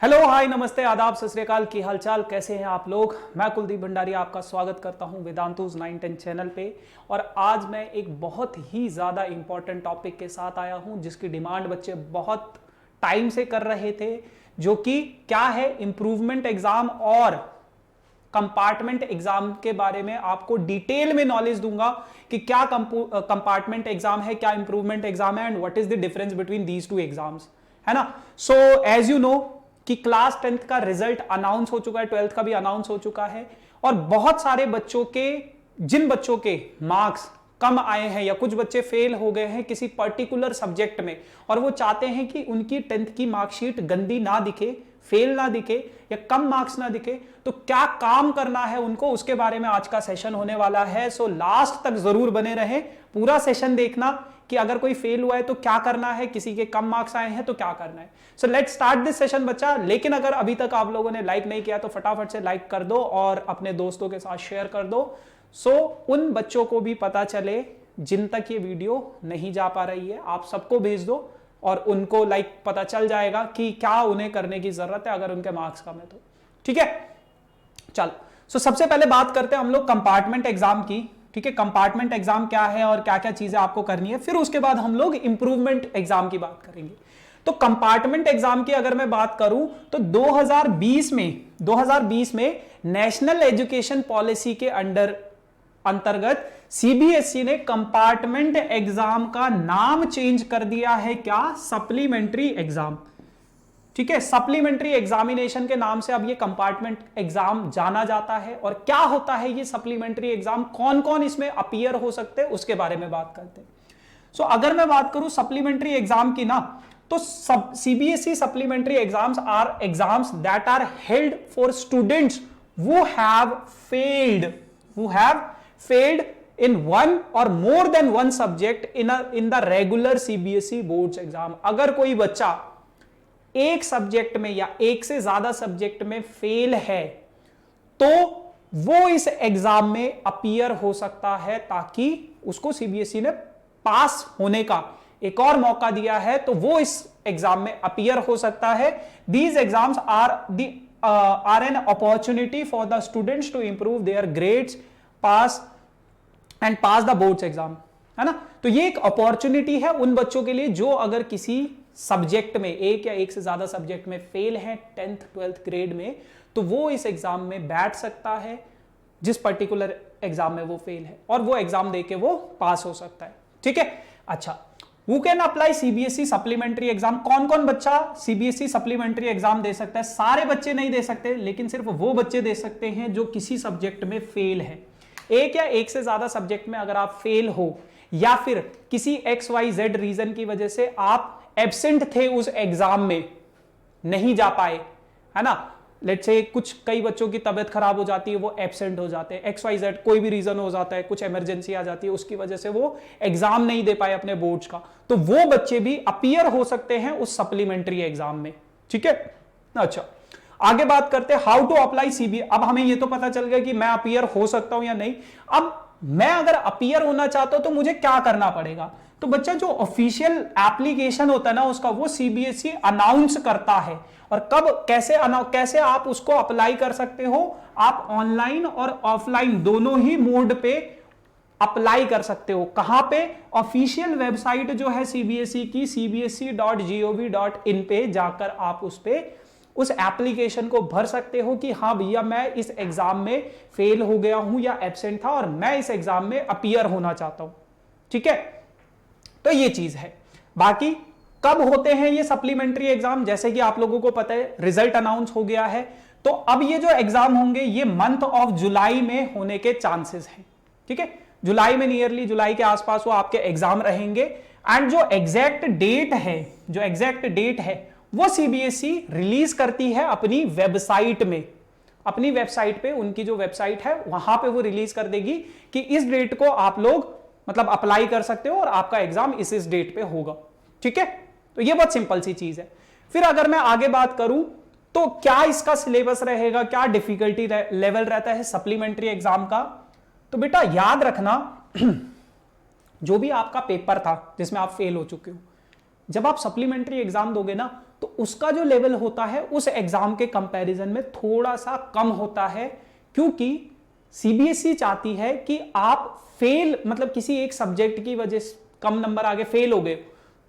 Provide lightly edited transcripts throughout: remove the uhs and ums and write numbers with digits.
Hello hi नमस्ते आदाब सत श्री अकाल, की हालचाल, कैसे हैं आप लोग। मैं कुलदीप भंडारी आपका स्वागत करता हूं वेदांतुज 910 चैनल पे। और आज मैं एक बहुत ही ज़्यादा इंपॉर्टेंट टॉपिक के साथ आया हूं जिसकी डिमांड बच्चे बहुत टाइम से कर रहे थे, जो कि क्या है, इम्प्रूवमेंट एग्जाम और कंपार्टमेंट एग्जाम के बारे में आपको डिटेल में नॉलेज दूंगा कि क्या कंपार्टमेंट एग्जाम है, क्या इंप्रूवमेंट एग्जाम है and what is the difference between these two exams, है ना। सो एज यू नो कि क्लास 10th का रिजल्ट अनाउंस हो चुका है, 12th का भी अनाउंस हो चुका है और बहुत सारे बच्चों के, जिन बच्चों के मार्क्स कम आए हैं या कुछ बच्चे फेल हो गए हैं किसी पर्टिकुलर सब्जेक्ट में और वो चाहते हैं कि उनकी 10th की मार्कशीट गंदी ना दिखे, फेल ना दिखे या कम मार्क्स ना दिखे, तो क्या काम करना है उनको, उसके बारे में आज का सेशन होने वाला है। सो लास्ट तक जरूर बने रहें, पूरा सेशन देखना कि अगर कोई फेल हुआ है तो क्या करना है, किसी के कम मार्क्स आए हैं तो क्या करना है। So let's start this session बच्चा। लेकिन अगर अभी तक आप लोगों ने लाइक नहीं किया तो फटाफट से लाइक कर दो और अपने दोस्तों के साथ शेयर कर दो, सो उन बच्चों को भी पता चले जिन तक ये वीडियो नहीं जा पा रही है। आप सबको भेज दो और उनको लाइक पता चल जाएगा कि क्या उन्हें करने की जरूरत है अगर उनके मार्क्स कम है तो। ठीक है, चलो। सो सबसे पहले बात करते हैं हम लोग कंपार्टमेंट एग्जाम की। ठीक है, कंपार्टमेंट एग्जाम क्या है और क्या क्या चीजें आपको करनी है, फिर उसके बाद हम लोग इंप्रूवमेंट एग्जाम की बात करेंगे। तो कंपार्टमेंट एग्जाम की अगर मैं बात करूं तो 2020 में नेशनल एजुकेशन पॉलिसी के अंतर्गत सीबीएसई ने कंपार्टमेंट एग्जाम का नाम चेंज कर दिया है, क्या, सप्लीमेंट्री एग्जाम। ठीक है, सप्लीमेंट्री एग्जामिनेशन के नाम से अब ये कंपार्टमेंट एग्जाम जाना जाता है। और क्या होता है ये सप्लीमेंट्री एग्जाम, कौन कौन इसमें अपीयर हो सकते हैं, उसके बारे में बात करते हैं। सो अगर मैं बात करूं सप्लीमेंट्री एग्जाम की ना, तो CBSE supplementary exams are exams that are held for students who have failed in one or more than one subject in the regular CBSE boards exam। अगर कोई बच्चा एक सब्जेक्ट में या एक से ज्यादा सब्जेक्ट में फेल है तो वो इस एग्जाम में अपीयर हो सकता है, ताकि उसको सीबीएसई ने पास होने का एक और मौका दिया है, तो वो इस एग्जाम में अपीयर हो सकता है। These exams are an opportunity for the students to improve their grades, pass the boards exam, है ना। तो ये एक अपॉर्चुनिटी है उन बच्चों के लिए जो अगर किसी सब्जेक्ट में, एक या एक से ज्यादा सब्जेक्ट में फेल है 10th 12th ग्रेड में, तो वो इस एग्जाम में बैठ सकता है जिस पर्टिकुलर एग्जाम में वो फेल है, और वो एग्जाम देके वो पास हो सकता है। ठीक है, अच्छा। Who can apply CBSE supplementary exam, कौन कौन बच्चा सीबीएसई सप्लीमेंट्री एग्जाम दे सकता है। सारे बच्चे नहीं दे सकते, लेकिन सिर्फ वो बच्चे दे सकते हैं जो किसी सब्जेक्ट में फेल है। एक या एक से ज्यादा सब्जेक्ट में अगर आप फेल हो या फिर किसी XYZ रीजन की वजह से आप एब्सेंट थे उस एग्जाम में, नहीं जा पाए, है ना। लेट्स से कई बच्चों की तबीयत खराब हो जाती है, वो एब्सेंट हो जाते हैं, XYZ कोई भी रीजन हो जाता है, कुछ इमरजेंसी आ जाती है, उसकी वजह से वो एग्जाम नहीं दे पाए अपने बोर्ड्स का, तो वो बच्चे भी अपीयर हो सकते हैं उस सप्लीमेंट्री एग्जाम में। ठीक है, अच्छा, आगे बात करते हैं हाउ टू अप्लाई सीबीएसई। अब हमें ये तो पता चल गया कि मैं अपीयर हो सकता हूं या नहीं। अब मैं अगर अपीयर होना चाहता हूं तो मुझे क्या करना पड़ेगा। तो बच्चा जो ऑफिशियल एप्लीकेशन होता है ना उसका, वो सीबीएसई अनाउंस करता है। और कब, कैसे आप उसको अप्लाई कर सकते हो, आप ऑनलाइन और ऑफलाइन दोनों ही मोड पे अप्लाई कर सकते हो। कहां पे, ऑफिशियल वेबसाइट जो है सीबीएसई की, cbse.gov.in पे जाकर आप उस एप्लीकेशन को भर सकते हो कि हाँ भैया मैं इस एग्जाम में फेल हो गया हूं या एब्सेंट था और मैं इस एग्जाम में अपीयर होना चाहता हूं। ठीक है, तो ये चीज है। बाकी कब होते हैं ये सप्लीमेंट्री एग्जाम, जैसे कि आप लोगों को पता है रिजल्ट अनाउंस हो गया है, तो अब ये जो एग्जाम होंगे ये मंथ ऑफ जुलाई में होने के चांसेस हैं। ठीक है, जुलाई में, नियरली जुलाई के आसपास वो आपके एग्जाम रहेंगे। एंड जो एग्जैक्ट डेट है वो सीबीएसई रिलीज करती है अपनी वेबसाइट में। अपनी वेबसाइट पे, उनकी जो वेबसाइट है वहां पे वो रिलीज कर देगी कि इस डेट को आप लोग मतलब अप्लाई कर सकते हो और आपका एग्जाम इस डेट पे होगा। ठीक है, तो ये बहुत सिंपल सी चीज है। फिर अगर मैं आगे बात करूं तो क्या इसका सिलेबस रहेगा, क्या डिफिकल्टी लेवल रहता है सप्लीमेंट्री एग्जाम का। तो बेटा याद रखना जो भी आपका पेपर था जिसमें आप फेल हो चुके हो, जब आप सप्लीमेंट्री एग्जाम दोगे ना तो उसका जो लेवल होता है उस एग्जाम के कंपैरिजन में थोड़ा सा कम होता है, क्योंकि सीबीएसई चाहती है कि आप फेल मतलब किसी एक सब्जेक्ट की वजह से कम नंबर आगे फेल हो गए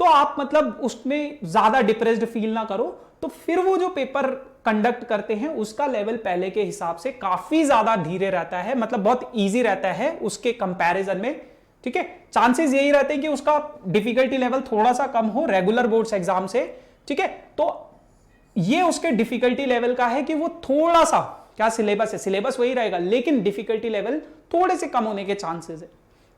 तो आप मतलब उसमें ज्यादा डिप्रेस्ड फील ना करो, तो फिर वो जो पेपर कंडक्ट करते हैं उसका लेवल पहले के हिसाब से काफी ज्यादा धीरे रहता है, मतलब बहुत इजी रहता है उसके कंपैरिजन में। ठीक है, चांसेस यही रहते हैं कि उसका डिफिकल्टी लेवल थोड़ा सा कम हो रेगुलर बोर्ड्स एग्जाम से। ठीक है, तो ये उसके डिफिकल्टी लेवल का है कि वो थोड़ा सा, क्या सिलेबस है, सिलेबस वही रहेगा लेकिन डिफिकल्टी लेवल थोड़े से कम होने के चांसेस है।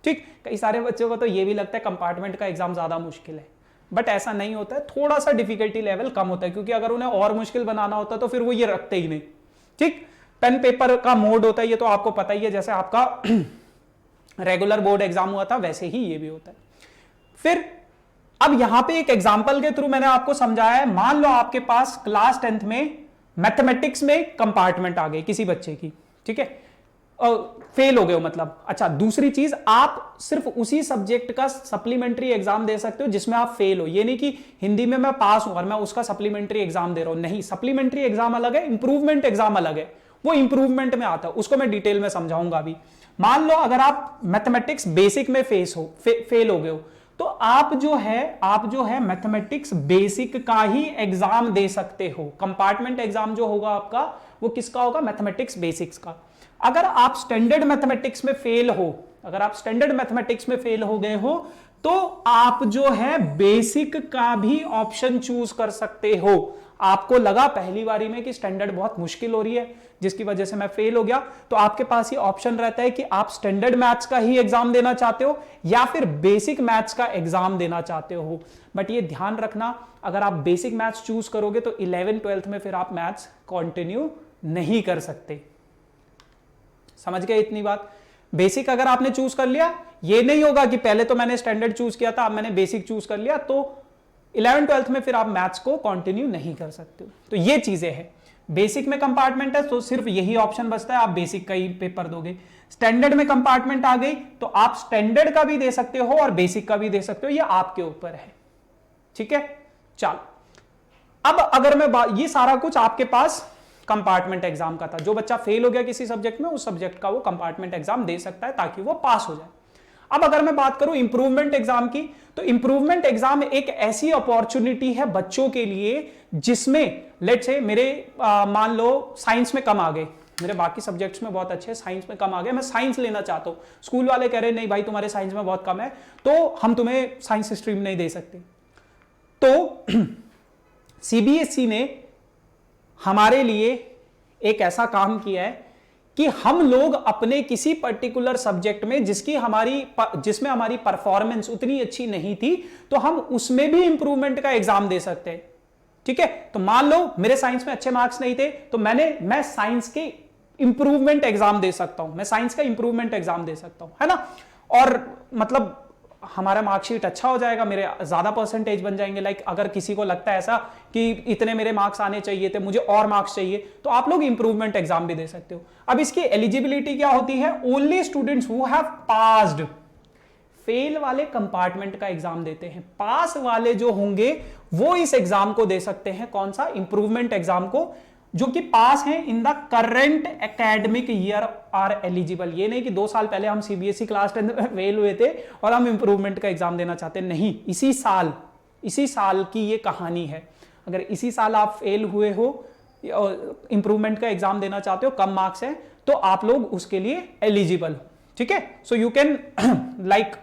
ठीक, कई सारे बच्चों को तो ये भी लगता है कंपार्टमेंट का एग्जाम ज्यादा मुश्किल है, बट ऐसा नहीं होता है, थोड़ा सा डिफिकल्टी लेवल कम होता है, क्योंकि अगर उन्हें और मुश्किल बनाना होता तो फिर वो ये रखते ही नहीं। ठीक, पेन पेपर का मोड होता है, ये तो आपको पता ही है, जैसे आपका रेगुलर बोर्ड एग्जाम हुआ था वैसे ही ये भी होता है। फिर अब यहां पे एक एग्जांपल के थ्रू मैंने आपको समझाया है, मान लो आपके पास क्लास 10th में मैथमेटिक्स में कंपार्टमेंट आ गई किसी बच्चे की, ठीक है, फेल हो गए हो मतलब। अच्छा, दूसरी चीज, आप सिर्फ उसी सब्जेक्ट का सप्लीमेंट्री एग्जाम दे सकते हो जिसमें आप फेल हो, ये नहीं कि हिंदी में मैं पास हूं और मैं उसका सप्लीमेंट्री एग्जाम दे रहा हूं, नहीं, सप्लीमेंट्री एग्जाम अलग है, इंप्रूवमेंट एग्जाम अलग है, वो इंप्रूवमेंट में आता है, उसको मैं डिटेल में समझाऊंगा अभी। मान लो अगर आप मैथमेटिक्स बेसिक में फेल हो गए हो तो आप जो है मैथमेटिक्स बेसिक का ही एग्जाम दे सकते हो। कंपार्टमेंट एग्जाम जो होगा आपका वो किसका होगा, मैथमेटिक्स बेसिक्स का। अगर आप स्टैंडर्ड मैथमेटिक्स में फेल हो गए हो तो आप जो है बेसिक का भी ऑप्शन चूज कर सकते हो। आपको लगा पहली बारी में कि स्टैंडर्ड बहुत मुश्किल हो रही है जिसकी वजह से मैं फेल हो गया, तो आपके पास ये ऑप्शन रहता है कि आप स्टैंडर्ड मैथ्स का ही एग्जाम देना चाहते हो या फिर बेसिक मैथ्स का एग्जाम देना चाहते हो। बट ये ध्यान रखना, अगर आप बेसिक मैथ्स चूज करोगे तो 11th-12th में फिर आप मैथ्स कंटिन्यू नहीं कर सकते। समझ गए इतनी बात? बेसिक अगर आपने चूज कर लिया, ये नहीं होगा कि पहले तो मैंने स्टैंडर्ड चूज किया था अब मैंने बेसिक चूज कर लिया, तो 11th-12th में फिर आप मैथ्स को कंटिन्यू नहीं कर सकते हो। तो ये चीजें हैं, बेसिक में कंपार्टमेंट है तो सिर्फ यही ऑप्शन बचता है, आप बेसिक का ही पेपर दोगे। स्टैंडर्ड में कंपार्टमेंट आ गई तो आप स्टैंडर्ड का भी दे सकते हो और बेसिक का भी दे सकते हो, ये आपके ऊपर है। ठीक है, चलो अब अगर मैं ये सारा कुछ आपके पास कंपार्टमेंट एग्जाम का था। जो बच्चा फेल हो गया किसी सब्जेक्ट में, उस सब्जेक्ट का वो कंपार्टमेंट एग्जाम दे सकता है ताकि वो पास हो जाए। अब अगर मैं बात करूं इंप्रूवमेंट एग्जाम की, तो इंप्रूवमेंट एग्जाम एक ऐसी अपॉर्चुनिटी है बच्चों के लिए जिसमें लेट्स से मेरे मान लो साइंस में कम आ गए, मेरे बाकी सब्जेक्ट्स में बहुत अच्छे, साइंस में कम आ गए, मैं साइंस लेना चाहता हूं, स्कूल वाले कह रहे नहीं भाई तुम्हारे साइंस में बहुत कम है तो हम तुम्हें साइंस स्ट्रीम नहीं दे सकते। तो सीबीएसई ने हमारे लिए एक ऐसा काम किया है कि हम लोग अपने किसी पर्टिकुलर सब्जेक्ट में जिसमें हमारी परफॉर्मेंस उतनी अच्छी नहीं थी तो हम उसमें भी इंप्रूवमेंट का एग्जाम दे सकते हैं। ठीक है, तो मान लो मेरे साइंस में अच्छे मार्क्स नहीं थे तो मैं साइंस के इंप्रूवमेंट एग्जाम दे सकता हूं, मैं साइंस का इंप्रूवमेंट एग्जाम दे सकता हूं, है ना, और मतलब हमारा मार्कशीट अच्छा हो जाएगा, मेरे ज्यादा परसेंटेज बन जाएंगे। लाइक अगर किसी को लगता है ऐसा कि इतने मेरे मार्क्स आने चाहिए थे, मुझे और मार्क्स चाहिए, तो आप लोग इंप्रूवमेंट एग्जाम भी दे सकते हो। अब इसकी एलिजिबिलिटी क्या होती है, only students who have passed. Fail वाले कंपार्टमेंट का एग्जाम देते हैं, पास वाले जो होंगे वो इस एग्जाम को दे सकते हैं। कौन सा, इंप्रूवमेंट एग्जाम को, जो कि पास हैं in the current academic year are eligible. ये नहीं कि 2 साल पहले हम सीबीएसई क्लास 10 में फेल हुए थे और हम इंप्रूवमेंट का एग्जाम देना चाहते हैं, नहीं, इसी साल की ये कहानी है। अगर इसी साल आप फेल हुए हो, इंप्रूवमेंट का एग्जाम देना चाहते हो, कम मार्क्स है, तो आप लोग उसके लिए एलिजिबल हो। ठीक है, so you can like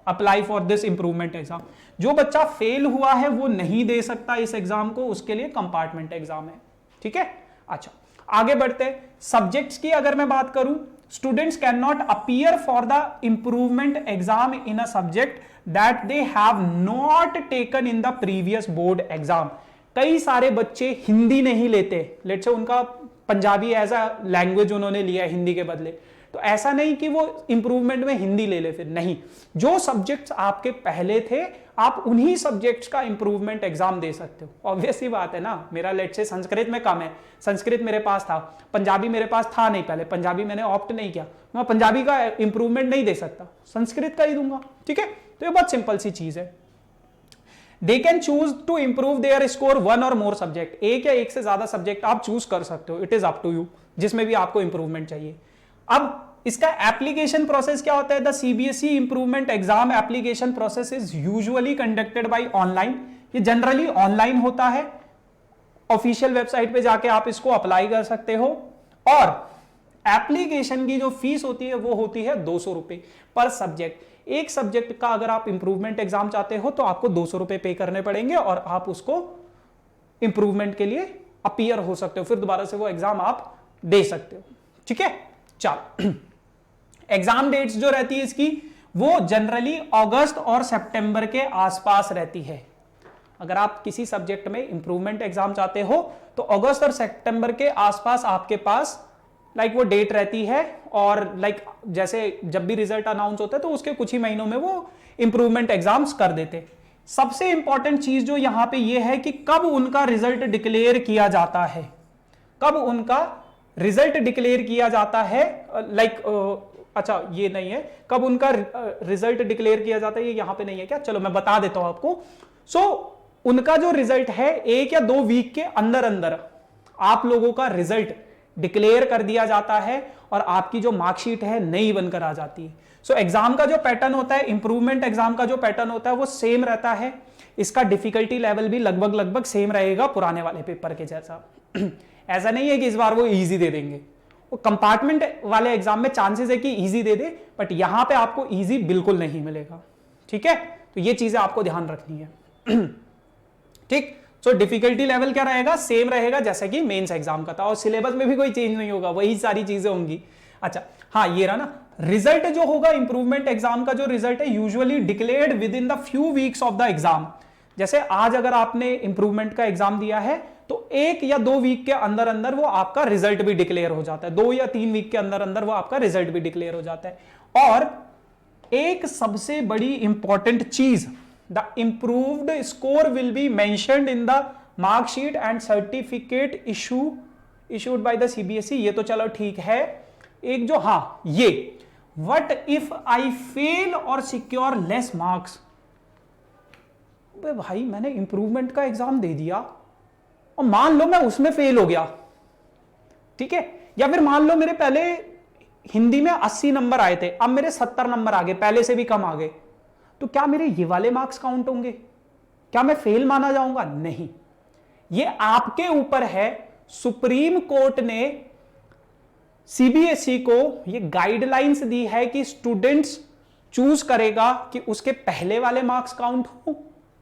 apply for this improvement exam. जो बच्चा फेल हुआ है वो नहीं दे सकता इस एग्जाम को, उसके लिए कंपार्टमेंट एग्जाम है। ठीक है, अच्छा आगे बढ़ते, सब्जेक्ट्स की अगर मैं बात करूं, students can not appear for the improvement exam in a subject that they have not taken in the previous board exam. कई सारे बच्चे हिंदी नहीं लेते, लेट्स से उनका पंजाबी एज अ लैंग्वेज उन्होंने लिया हिंदी के बदले, तो ऐसा नहीं कि वो इंप्रूवमेंट में हिंदी ले ले, फिर नहीं, जो सब्जेक्ट्स आपके पहले थे आप उन्हीं सब्जेक्ट्स का इंप्रूवमेंट एग्जाम दे सकते हो। ऑब्वियसली बात है ना, मेरा लेट्स से संस्कृत में कम है, संस्कृत मेरे पास था, पंजाबी मेरे पास था नहीं पहले, पंजाबी मैंने ऑप्ट नहीं किया, मैं पंजाबी का इंप्रूवमेंट नहीं दे सकता, संस्कृत का ही दूंगा। ठीक है, तो ये बहुत सिंपल सी चीज है। They can choose to improve their score one or more subject, एक या एक से ज्यादा सब्जेक्ट आप चूज कर सकते हो, it is up to you, जिसमें भी आपको इंप्रूवमेंट चाहिए। अब इसका एप्लीकेशन प्रोसेस क्या होता है? The CBSE improvement exam application process is usually conducted by online, ये जनरली ऑनलाइन होता है, ऑफिशियल वेबसाइट पे जाके आप इसको अप्लाई कर सकते हो, और एप्लीकेशन की जो फीस होती है वो होती है 200 रुपए पर सब्जेक्ट। एक सब्जेक्ट का अगर आप इंप्रूवमेंट एग्जाम चाहते हो तो आपको 200 रुपए पे करने पड़ेंगे और आप उसको इंप्रूवमेंट के लिए अपीयर हो सकते हो, फिर दोबारा से वो एग्जाम आप दे सकते हो। ठीक है, चलो एग्जाम डेट्स जो रहती है इसकी वो जनरली अगस्त और सितंबर के आसपास रहती है। अगर आप किसी सब्जेक्ट में इंप्रूवमेंट एग्जाम चाहते हो तो अगस्त और सितंबर के आसपास आपके पास वो डेट रहती है, और जैसे जब भी रिजल्ट अनाउंस होता है तो उसके कुछ ही महीनों में वो इंप्रूवमेंट एग्जाम्स कर देते। सबसे इंपॉर्टेंट चीज जो यहां पे ये है कि कब उनका रिजल्ट डिक्लेयर किया जाता है, कब उनका रिजल्ट डिक्लेयर किया जाता है, अच्छा ये नहीं है, कब उनका रिजल्ट डिक्लेयर किया जाता है, ये यहां पे नहीं है क्या, चलो मैं बता देता हूं आपको। उनका जो रिजल्ट है 1 या 2 वीक के अंदर अंदर आप लोगों का रिजल्ट डिक्लेयर कर दिया जाता है और आपकी जो मार्कशीट है नई बनकर आ जाती है। एग्जाम का जो पैटर्न होता है, इंप्रूवमेंट एग्जाम का जो पैटर्न होता है वो सेम रहता है, इसका डिफिकल्टी लेवल भी लगभग सेम रहेगा पुराने वाले पेपर के जैसा। ऐसा नहीं है कि इस बार वो इजी दे देंगे, वो कंपार्टमेंट वाले एग्जाम में चांसेस है कि इजी दे दे, बट यहां पे आपको इजी बिल्कुल नहीं मिलेगा। ठीक है, तो ये चीजें आपको ध्यान रखनी है। ठीक, डिफिकल्टी लेवल क्या रहेगा, सेम रहेगा जैसे कि मेंस एग्जाम का था, और सिलेबस में भी कोई चेंज नहीं होगा, वही सारी चीजें होंगी। अच्छा हाँ, ये रहा ना, रिजल्ट जो होगा इंप्रूवमेंट एग्जाम का जो रिजल्ट है usually declared with in the few weeks of the exam. जैसे आज अगर आपने इंप्रूवमेंट का एग्जाम दिया है तो 1 या 2 वीक के अंदर अंदर वो आपका रिजल्ट भी डिक्लेयर हो जाता है, 2 या 3 वीक के अंदर अंदर वो आपका रिजल्ट भी डिक्लेयर हो जाता है। और एक सबसे बड़ी इंपॉर्टेंट चीज, the improved score will be mentioned in the mark sheet and certificate issued by the CBSE। ये तो चलो ठीक है। एक जो हाँ ये what if I fail or secure less marks, भाई मैंने इंप्रूवमेंट का एग्जाम दे दिया और मान लो मैं उसमें फेल हो गया, ठीक है, या फिर मान लो मेरे पहले हिंदी में 80 नंबर आए थे, अब मेरे 70 नंबर आ गए, पहले से भी कम आ गए, तो क्या मेरे ये वाले मार्क्स काउंट होंगे? क्या मैं फेल माना जाऊंगा? नहीं, ये आपके ऊपर है। सुप्रीम कोर्ट ने सीबीएसई को ये गाइडलाइंस दी है कि स्टूडेंट्स चूज करेगा कि उसके पहले वाले मार्क्स काउंट हो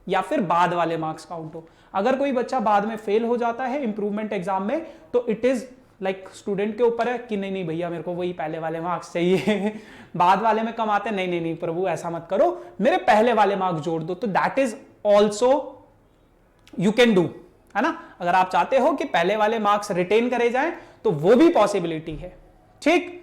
या फिर बाद वाले मार्क्स काउंट हो। अगर कोई बच्चा बाद में फेल हो जाता है इंप्रूवमेंट एग्जाम में तो इट इज स्टूडेंट के ऊपर है कि नहीं भैया मेरे को वही पहले वाले मार्क्स चाहिए, बाद वाले में कम आते, नहीं प्रभु ऐसा मत करो, मेरे पहले वाले मार्क्स जोड़ दो। तो that is also you can do, है ना। अगर आप चाहते हो कि पहले वाले मार्क्स रिटेन करे जाएं तो वो भी पॉसिबिलिटी है। ठीक,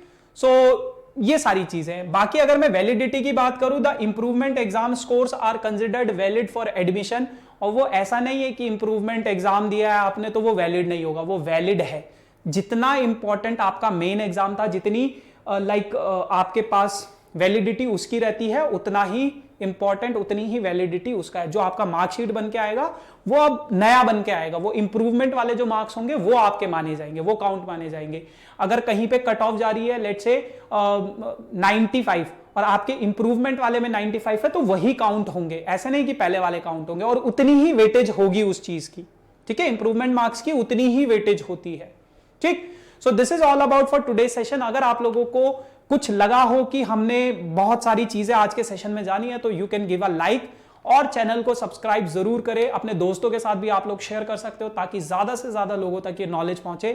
ये सारी चीजें। बाकी अगर मैं वैलिडिटी की बात करूं, the improvement exam scores are considered valid for admission. और वो ऐसा नहीं है कि इंप्रूवमेंट एग्जाम दिया है आपने तो वो वैलिड नहीं होगा, वो वैलिड है। जितना इंपॉर्टेंट आपका मेन एग्जाम था, जितनी आपके पास वैलिडिटी उसकी रहती है, उतना ही इंपॉर्टेंट, उतनी ही वैलिडिटी उसका है। जो आपका मार्कशीट बन के आएगा वो अब नया बन के आएगा, वो इंप्रूवमेंट वाले जो मार्क्स होंगे वो आपके माने जाएंगे, वो काउंट माने जाएंगे। अगर कहीं पे कट ऑफ जा रही है लेट्स से 95 और आपके इंप्रूवमेंट वाले में 95 है तो वही काउंट होंगे, ऐसे नहीं कि पहले वाले काउंट होंगे, और उतनी ही वेटेज होगी उस चीज की। ठीक है, इंप्रूवमेंट मार्क्स की उतनी ही वेटेज होती है। ठीक, so this is all about for today session. अगर आप लोगों को कुछ लगा हो कि हमने बहुत सारी चीजें आज के सेशन में जानी है तो you can give a like और चैनल को सब्सक्राइब जरूर करें। अपने दोस्तों के साथ भी आप लोग शेयर कर सकते हो ताकि ज्यादा से ज्यादा लोगों तक ये नॉलेज पहुंचे,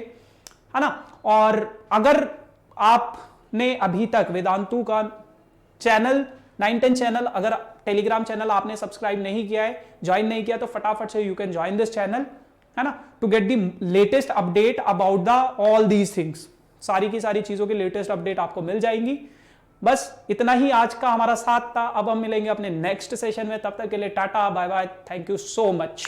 है ना। और अगर आपने अभी तक वेदांतु का चैनल 910 चैनल, अगर टेलीग्राम चैनल आपने सब्सक्राइब नहीं किया है, ज्वाइन नहीं किया, तो फटाफट से you can join this channel, है ना, to get the latest update about the all these things. सारी की सारी चीजों की लेटेस्ट अपडेट आपको मिल जाएंगी। बस इतना ही आज का हमारा साथ था। अब हम मिलेंगे अपने नेक्स्ट सेशन में, तब तक के लिए tata bye bye, thank you so much.